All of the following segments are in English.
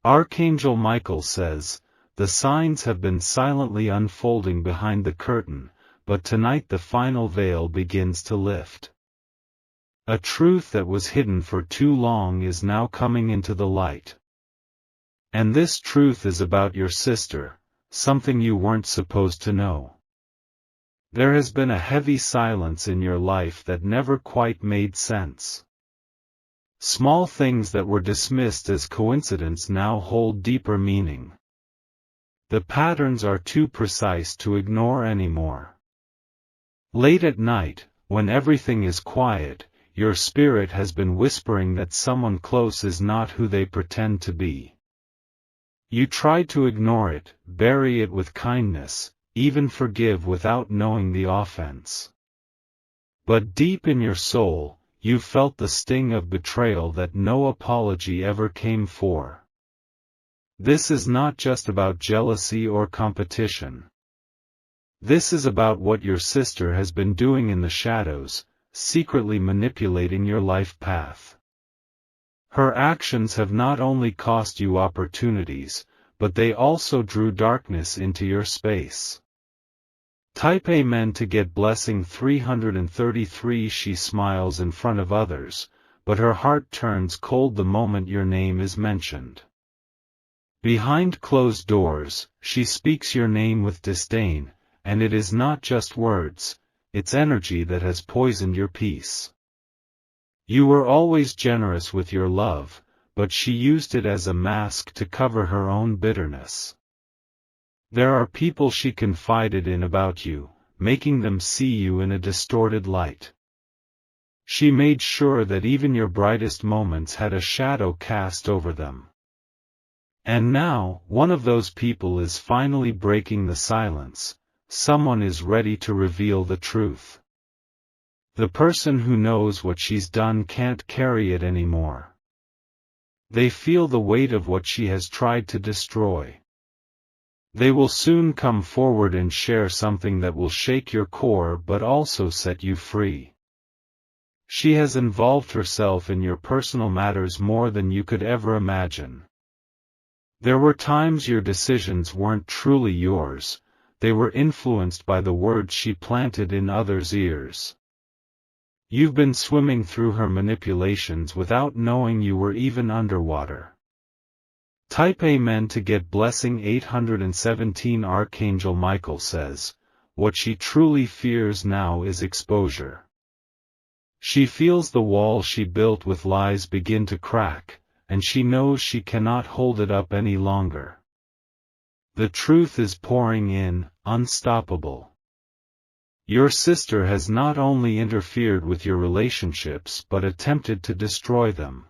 Archangel Michael says, "The signs have been silently unfolding behind the curtain, but tonight the final veil begins to lift. A truth that was hidden for too long is now coming into the light. And this truth is about your sister, something you weren't supposed to know. There has been a heavy silence in your life that never quite made sense. Small things that were dismissed as coincidence now hold deeper meaning. The patterns are too precise to ignore anymore. Late at night, when everything is quiet, your spirit has been whispering that someone close is not who they pretend to be. You try to ignore it, bury it with kindness, even forgive without knowing the offense. But deep in your soul, you felt the sting of betrayal that no apology ever came for. This is not just about jealousy or competition. This is about what your sister has been doing in the shadows, secretly manipulating your life path. Her actions have not only cost you opportunities, but they also drew darkness into your space. Type Amen to get blessing 333. She smiles in front of others, but her heart turns cold the moment your name is mentioned. Behind closed doors, she speaks your name with disdain, and it is not just words, it's energy that has poisoned your peace. You were always generous with your love, but she used it as a mask to cover her own bitterness. There are people she confided in about you, making them see you in a distorted light. She made sure that even your brightest moments had a shadow cast over them. And now, one of those people is finally breaking the silence. Someone is ready to reveal the truth. The person who knows what she's done can't carry it anymore. They feel the weight of what she has tried to destroy. They will soon come forward and share something that will shake your core but also set you free. She has involved herself in your personal matters more than you could ever imagine. There were times your decisions weren't truly yours. They were influenced by the words she planted in others' ears. You've been swimming through her manipulations without knowing you were even underwater. Type Amen to get blessing 817. Archangel Michael says, what she truly fears now is exposure. She feels the wall she built with lies begin to crack, and she knows she cannot hold it up any longer. The truth is pouring in, unstoppable. Your sister has not only interfered with your relationships but attempted to destroy them.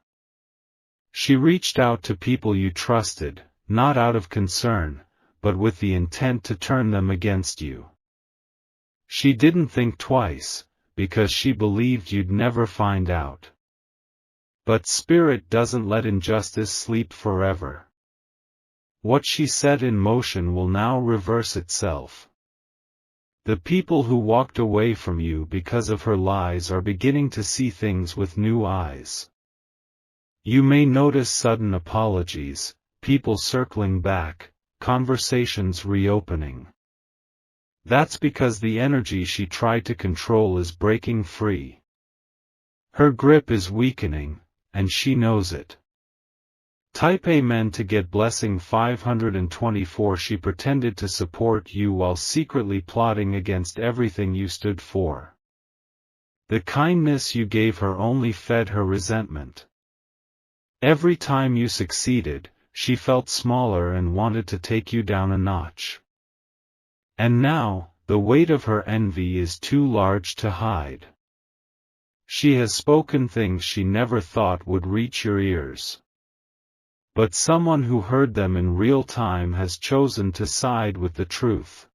She reached out to people you trusted, not out of concern, but with the intent to turn them against you. She didn't think twice, because she believed you'd never find out. But Spirit doesn't let injustice sleep forever. What she set in motion will now reverse itself. The people who walked away from you because of her lies are beginning to see things with new eyes. You may notice sudden apologies, people circling back, conversations reopening. That's because the energy she tried to control is breaking free. Her grip is weakening, and she knows it. Type Amen to get blessing 524. She pretended to support you while secretly plotting against everything you stood for. The kindness you gave her only fed her resentment. Every time you succeeded, she felt smaller and wanted to take you down a notch. And now, the weight of her envy is too large to hide. She has spoken things she never thought would reach your ears. But someone who heard them in real time has chosen to side with the truth.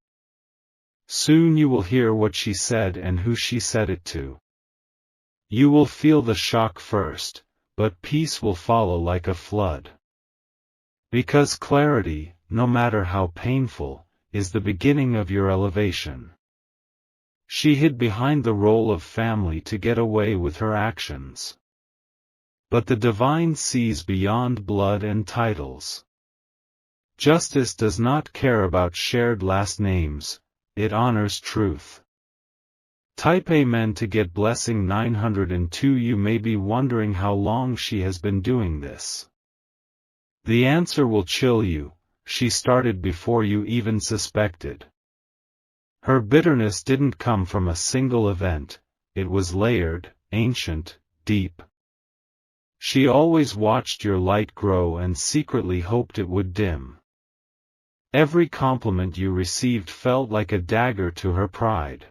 Soon you will hear what she said and who she said it to. You will feel the shock first, but peace will follow like a flood. Because clarity, no matter how painful, is the beginning of your elevation. She hid behind the role of family to get away with her actions. But the divine sees beyond blood and titles. Justice does not care about shared last names, it honors truth. Type Amen to get blessing 902. You may be wondering how long she has been doing this. The answer will chill you: she started before you even suspected. Her bitterness didn't come from a single event, it was layered, ancient, deep. She always watched your light grow and secretly hoped it would dim. Every compliment you received felt like a dagger to her pride.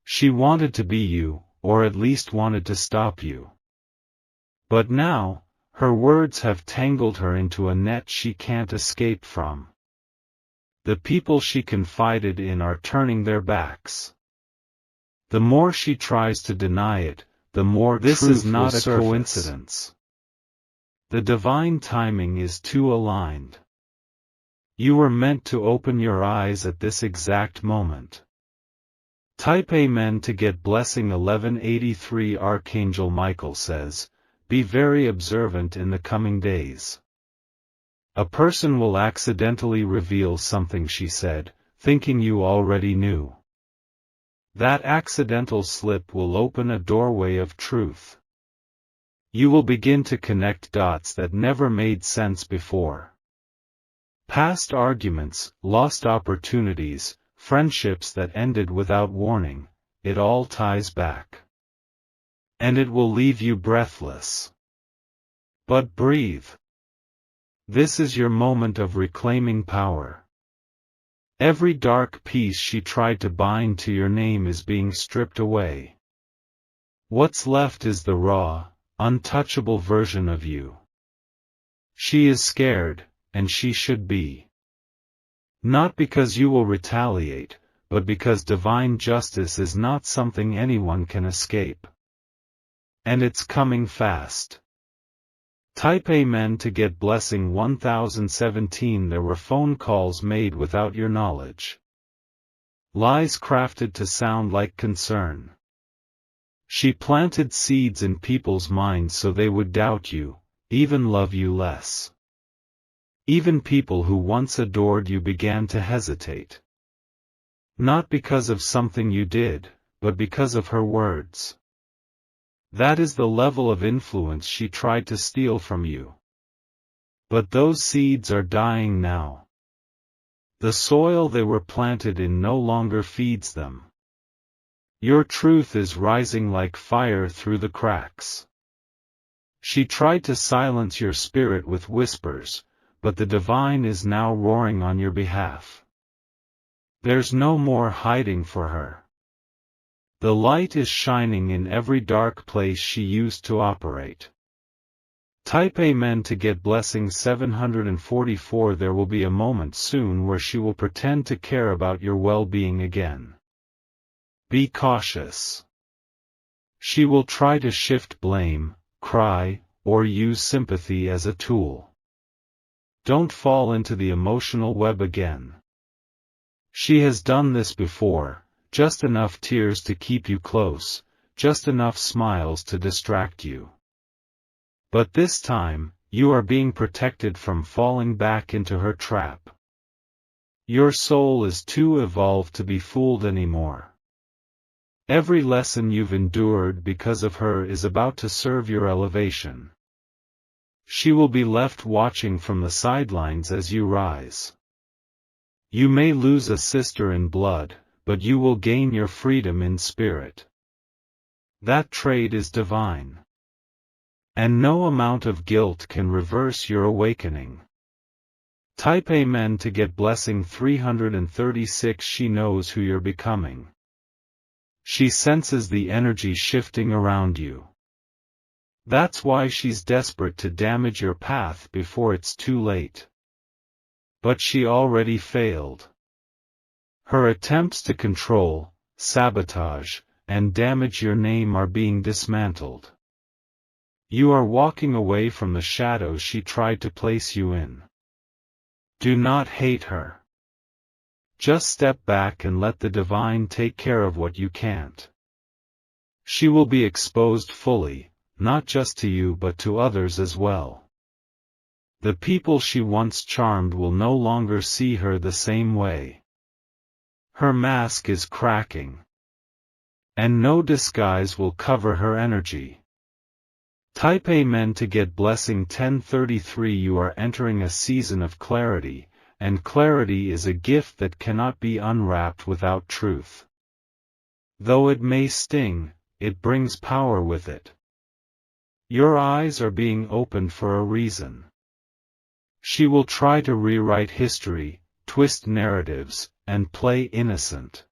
She wanted to be you, or at least wanted to stop you. But now, her words have tangled her into a net she can't escape from. The people she confided in are turning their backs. The more she tries to deny it, the more this is not a coincidence. The divine timing is too aligned. You were meant to open your eyes at this exact moment. Type Amen to get blessing 1183. Archangel Michael says, be very observant in the coming days. A person will accidentally reveal something she said, thinking you already knew. That accidental slip will open a doorway of truth. You will begin to connect dots that never made sense before. Past arguments, lost opportunities, friendships that ended without warning, it all ties back. And it will leave you breathless. But breathe. This is your moment of reclaiming power. Every dark piece she tried to bind to your name is being stripped away. What's left is the raw, untouchable version of you. She is scared, and she should be. Not because you will retaliate, but because divine justice is not something anyone can escape. And it's coming fast. Type Amen to get blessing 1017. There were phone calls made without your knowledge. Lies crafted to sound like concern. She planted seeds in people's minds so they would doubt you, even love you less. Even people who once adored you began to hesitate. Not because of something you did, but because of her words. That is the level of influence she tried to steal from you. But those seeds are dying now. The soil they were planted in no longer feeds them. Your truth is rising like fire through the cracks. She tried to silence your spirit with whispers, but the divine is now roaring on your behalf. There's no more hiding for her. The light is shining in every dark place she used to operate. Type Amen to get blessing 744. There will be a moment soon where she will pretend to care about your well-being again. Be cautious. She will try to shift blame, cry, or use sympathy as a tool. Don't fall into the emotional web again. She has done this before, just enough tears to keep you close, just enough smiles to distract you. But this time, you are being protected from falling back into her trap. Your soul is too evolved to be fooled anymore. Every lesson you've endured because of her is about to serve your elevation. She will be left watching from the sidelines as you rise. You may lose a sister in blood, but you will gain your freedom in spirit. That trade is divine. And no amount of guilt can reverse your awakening. Type Amen to get blessing 336. She knows who you're becoming. She senses the energy shifting around you. That's why she's desperate to damage your path before it's too late. But she already failed. Her attempts to control, sabotage, and damage your name are being dismantled. You are walking away from the shadows she tried to place you in. Do not hate her. Just step back and let the divine take care of what you can't. She will be exposed fully, not just to you but to others as well. The people she once charmed will no longer see her the same way. Her mask is cracking. And no disguise will cover her energy. Type Amen to get blessing 1033. You are entering a season of clarity, and clarity is a gift that cannot be unwrapped without truth. Though it may sting, it brings power with it. Your eyes are being opened for a reason. She will try to rewrite history, twist narratives, and play innocent.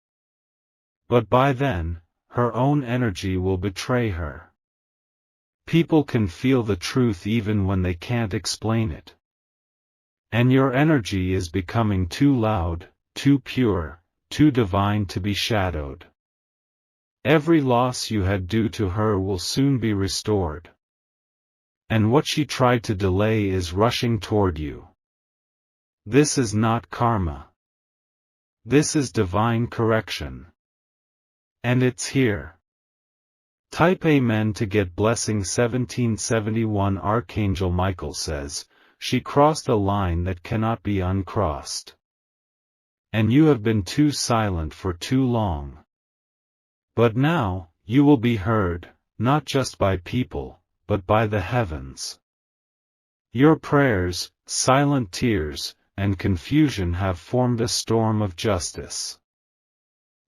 But by then, her own energy will betray her. People can feel the truth even when they can't explain it. And your energy is becoming too loud, too pure, too divine to be shadowed. Every loss you had due to her will soon be restored. And what she tried to delay is rushing toward you. This is not karma. This is divine correction. And it's here. Type Amen to get blessing 1771. Archangel Michael says, she crossed a line that cannot be uncrossed. And you have been too silent for too long. But now, you will be heard, not just by people, but by the heavens. Your prayers, silent tears, and confusion have formed a storm of justice.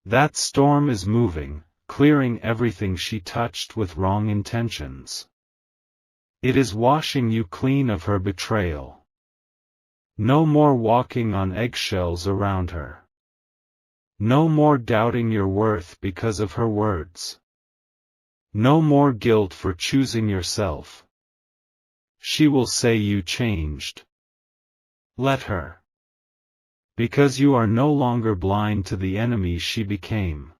That storm is moving, clearing everything she touched with wrong intentions. It is washing you clean of her betrayal. No more walking on eggshells around her. No more doubting your worth because of her words. No more guilt for choosing yourself. She will say you changed. Let her. Because you are no longer blind to the enemy she became.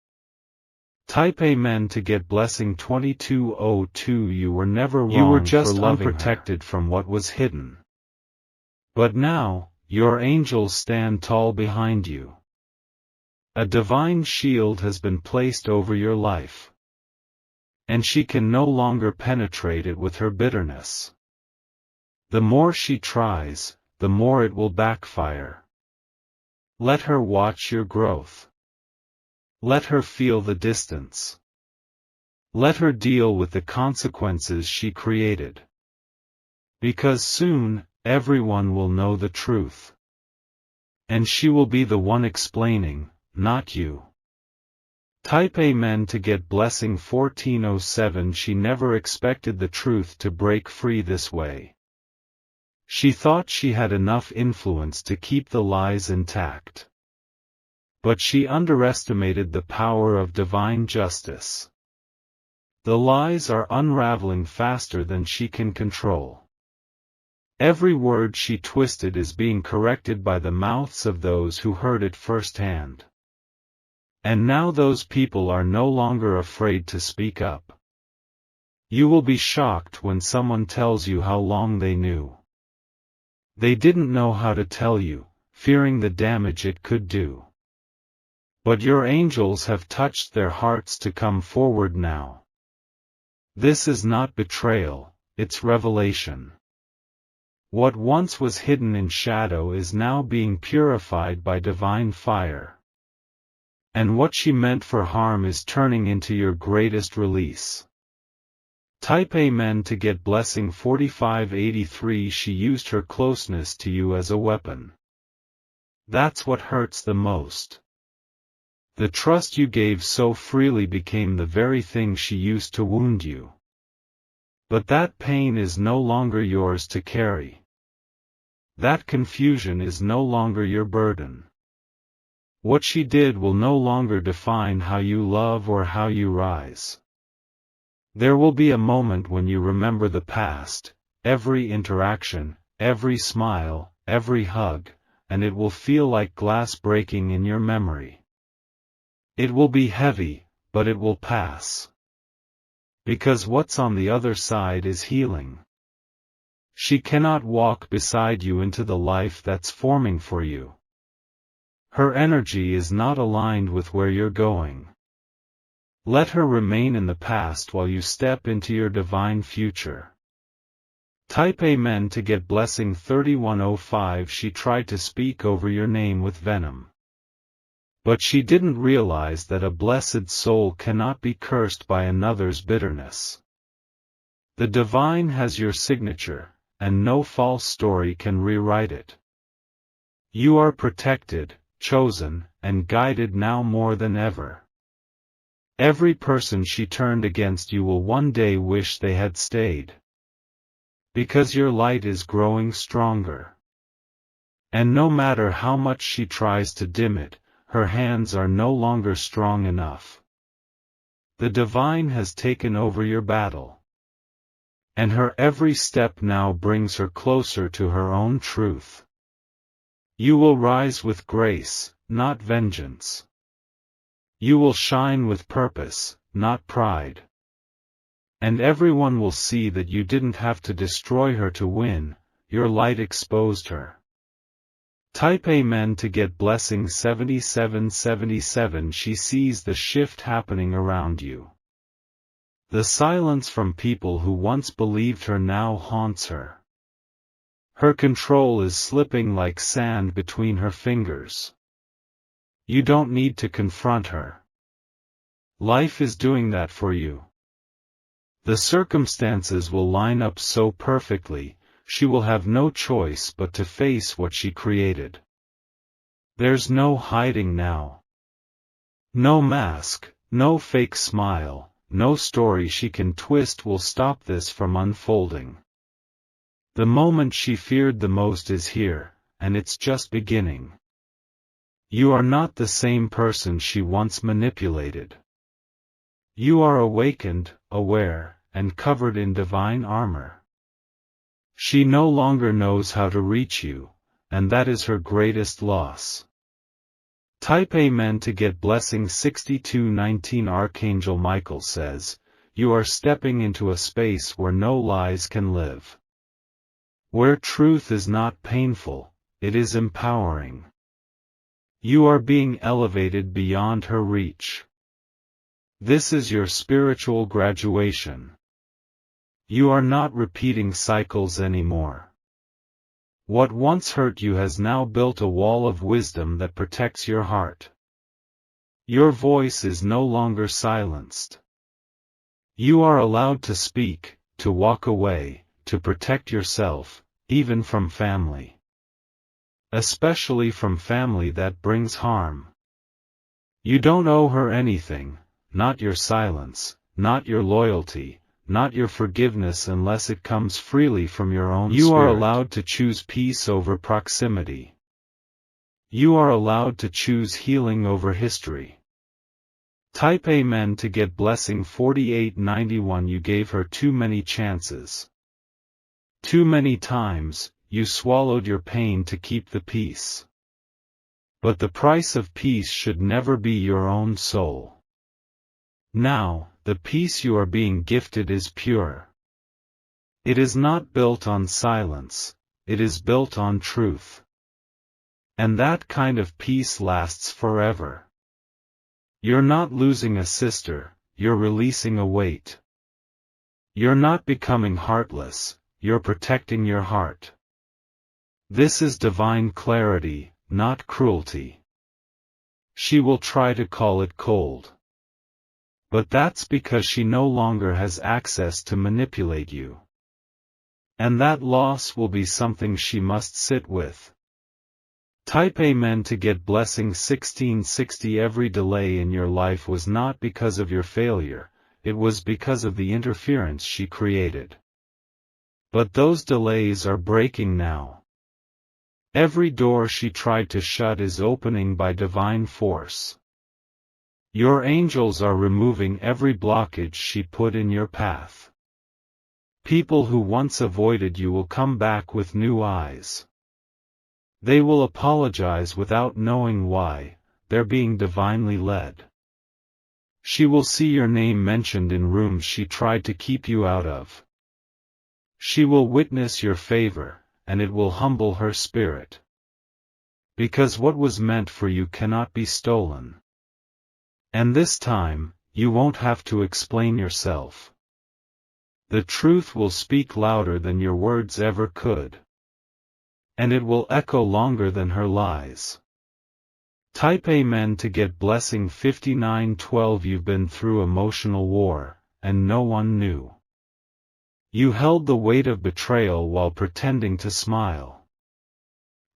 Type Amen to get blessing 2202. You were never wrong. You were just unprotected from what was hidden. But now, your angels stand tall behind you. A divine shield has been placed over your life. And she can no longer penetrate it with her bitterness. The more she tries, the more it will backfire. Let her watch your growth. Let her feel the distance. Let her deal with the consequences she created. Because soon, everyone will know the truth. And she will be the one explaining, not you. Type Amen to get blessing 1407. She never expected the truth to break free this way. She thought she had enough influence to keep the lies intact. But she underestimated the power of divine justice. The lies are unraveling faster than she can control. Every word she twisted is being corrected by the mouths of those who heard it firsthand. And now those people are no longer afraid to speak up. You will be shocked when someone tells you how long they knew. They didn't know how to tell you, fearing the damage it could do. But your angels have touched their hearts to come forward now. This is not betrayal, it's revelation. What once was hidden in shadow is now being purified by divine fire. And what she meant for harm is turning into your greatest release. Type Amen to get blessing 4583. She used her closeness to you as a weapon. That's what hurts the most. The trust you gave so freely became the very thing she used to wound you. But that pain is no longer yours to carry. That confusion is no longer your burden. What she did will no longer define how you love or how you rise. There will be a moment when you remember the past, every interaction, every smile, every hug, and it will feel like glass breaking in your memory. It will be heavy, but it will pass. Because what's on the other side is healing. She cannot walk beside you into the life that's forming for you. Her energy is not aligned with where you're going. Let her remain in the past while you step into your divine future. Type Amen to get blessing 3105. She tried to speak over your name with venom. But she didn't realize that a blessed soul cannot be cursed by another's bitterness. The divine has your signature, and no false story can rewrite it. You are protected, chosen, and guided now more than ever. Every person she turned against you will one day wish they had stayed. Because your light is growing stronger. And no matter how much she tries to dim it, her hands are no longer strong enough. The divine has taken over your battle. And her every step now brings her closer to her own truth. You will rise with grace, not vengeance. You will shine with purpose, not pride. And everyone will see that you didn't have to destroy her to win, your light exposed her. Type Amen to get blessing 7777. She sees the shift happening around you. The silence from people who once believed her now haunts her. Her control is slipping like sand between her fingers. You don't need to confront her. Life is doing that for you. The circumstances will line up so perfectly, she will have no choice but to face what she created. There's no hiding now. No mask, no fake smile, no story she can twist will stop this from unfolding. The moment she feared the most is here, and it's just beginning. You are not the same person she once manipulated. You are awakened, aware, and covered in divine armor. She no longer knows how to reach you, and that is her greatest loss. Type Amen to get blessing 6219. Archangel Michael says, you are stepping into a space where no lies can live. Where truth is not painful, it is empowering. You are being elevated beyond her reach. This is your spiritual graduation. You are not repeating cycles anymore. What once hurt you has now built a wall of wisdom that protects your heart. Your voice is no longer silenced. You are allowed to speak, to walk away, to protect yourself, even from family. Especially from family that brings harm. You don't owe her anything. Not your silence, not your loyalty, not your forgiveness unless it comes freely from your own spirit. You are allowed to choose peace over proximity. You are allowed to choose healing over history. Type Amen to get blessing 4891. You gave her too many chances. Too many times, you swallowed your pain to keep the peace. But the price of peace should never be your own soul. Now, the peace you are being gifted is pure. It is not built on silence, it is built on truth. And that kind of peace lasts forever. You're not losing a sister, you're releasing a weight. You're not becoming heartless, you're protecting your heart. This is divine clarity, not cruelty. She will try to call it cold. But that's because she no longer has access to manipulate you. And that loss will be something she must sit with. Type Amen to get blessing 1660. Every delay in your life was not because of your failure, it was because of the interference she created. But those delays are breaking now. Every door she tried to shut is opening by divine force. Your angels are removing every blockage she put in your path. People who once avoided you will come back with new eyes. They will apologize without knowing why, they're being divinely led. She will see your name mentioned in rooms she tried to keep you out of. She will witness your favor, and it will humble her spirit. Because what was meant for you cannot be stolen. And this time, you won't have to explain yourself. The truth will speak louder than your words ever could. And it will echo longer than her lies. Type Amen to get blessing 5912. You've been through emotional war, and no one knew. You held the weight of betrayal while pretending to smile.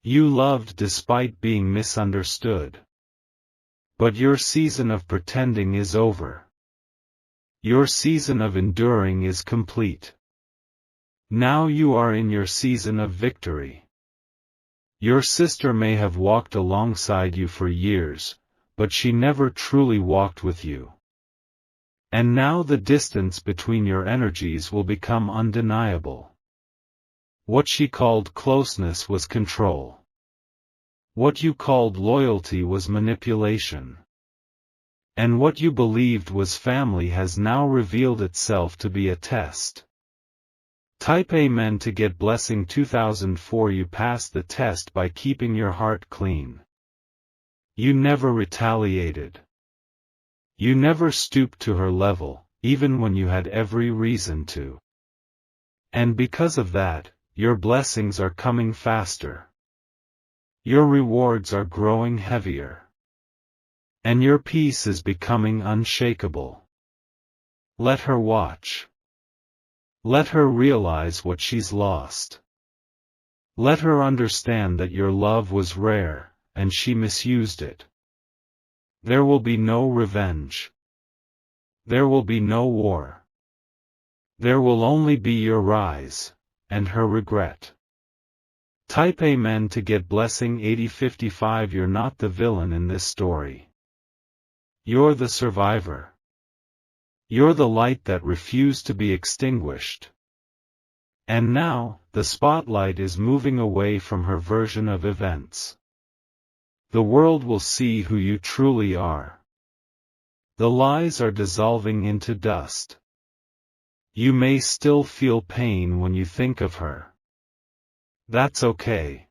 You loved despite being misunderstood. But your season of pretending is over. Your season of enduring is complete. Now you are in your season of victory. Your sister may have walked alongside you for years, but she never truly walked with you. And now the distance between your energies will become undeniable. What she called closeness was control. What you called loyalty was manipulation. And what you believed was family has now revealed itself to be a test. Type Amen to get blessing 2004. You passed the test by keeping your heart clean. You never retaliated. You never stooped to her level, even when you had every reason to. And because of that, your blessings are coming faster. Your rewards are growing heavier. And your peace is becoming unshakable. Let her watch. Let her realize what she's lost. Let her understand that your love was rare, and she misused it. There will be no revenge. There will be no war. There will only be your rise, and her regret. Type Amen to get blessing 8055. You're not the villain in this story. You're the survivor. You're the light that refused to be extinguished. And now, the spotlight is moving away from her version of events. The world will see who you truly are. The lies are dissolving into dust. You may still feel pain when you think of her. That's okay.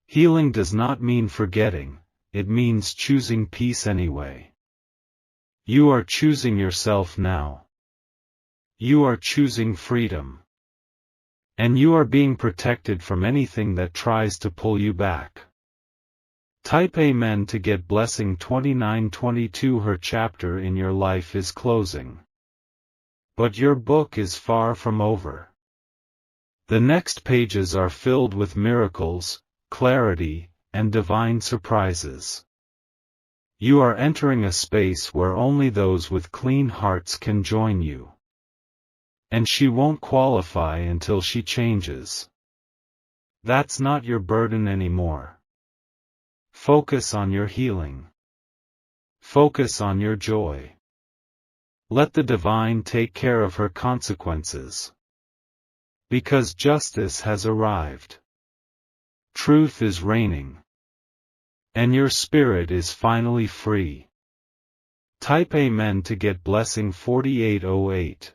Healing does not mean forgetting, it means choosing peace anyway. You are choosing yourself now. You are choosing freedom. And you are being protected from anything that tries to pull you back. Type Amen to get blessing 2922. Her chapter in your life is closing. But your book is far from over. The next pages are filled with miracles, clarity, and divine surprises. You are entering a space where only those with clean hearts can join you. And she won't qualify until she changes. That's not your burden anymore. Focus on your healing. Focus on your joy. Let the divine take care of her consequences. Because justice has arrived. Truth is reigning. And your spirit is finally free. Type Amen to get blessing 4808.